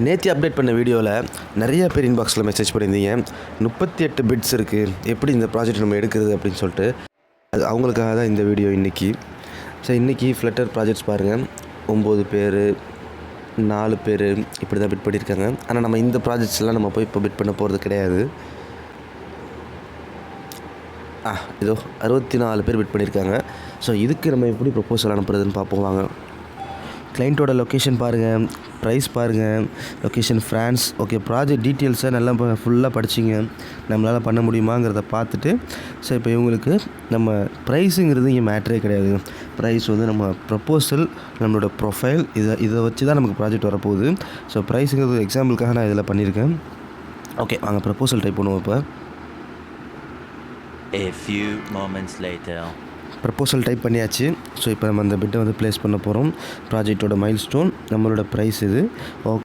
நேற்று அப்டேட் பண்ண வீடியோவில் நிறைய பேர் இன்பாக்ஸில் மெசேஜ் பண்ணியிருந்தீங்க. 38 பிட்ஸ் இருக்குது, எப்படி இந்த ப்ராஜெக்ட் நம்ம எடுக்கிறது அப்படின்னு சொல்லிட்டு. அது அவங்களுக்காக தான் இந்த வீடியோ இன்றைக்கி. ஸோ இன்றைக்கி ஃப்ளட்டர் ப்ராஜெக்ட்ஸ் பாருங்கள், 9 பேர் 4 பேர் இப்படி தான் பிட் பண்ணியிருக்காங்க. ஆனால் நம்ம இந்த ப்ராஜெக்ட்ஸ்லாம் நம்ம போய் இப்போ பிட் பண்ண போகிறது கிடையாது. இதோ 64 பேர் பிட் பண்ணியிருக்காங்க. ஸோ இதுக்கு நம்ம எப்படி ப்ரொப்போசல் அனுப்புறதுன்னு பார்ப்போம் வாங்க. கிளைண்ட்டோட லொக்கேஷன் பாருங்கள், ப்ரைஸ் பாருங்கள், லொக்கேஷன் ஃப்ரான்ஸ். ஓகே, ப்ராஜெக்ட் டீட்டெயில்ஸை நல்லா ஃபுல்லாக படிச்சிங்க, நம்மளால் பண்ண முடியுமாங்கிறத பார்த்துட்டு. ஸோ இப்போ இவங்களுக்கு நம்ம ப்ரைஸுங்கிறது இங்கே மேட்ரே கிடையாது. ப்ரைஸ் வந்து நம்ம ப்ரொப்போசல், நம்மளோட ப்ரொஃபைல், இதை வச்சு தான் நமக்கு ப்ராஜெக்ட் வரப்போகுது. ஸோ ப்ரைஸுங்கிறது எக்ஸாம்பிளுக்காக நான் இதில் பண்ணியிருக்கேன். ஓகே, வாங்க ப்ரொப்போசல் டைப் பண்ணுவோம். இப்போ A few moments later. Proposal type பண்ணியாச்சு. ஸோ இப்போ நம்ம அந்த பிட்டை வந்து ப்ளேஸ் பண்ண போகிறோம். ப்ராஜெக்டோட மைல்ஸ்டோன், நம்மளோட ப்ரைஸ் இது. ஓகே.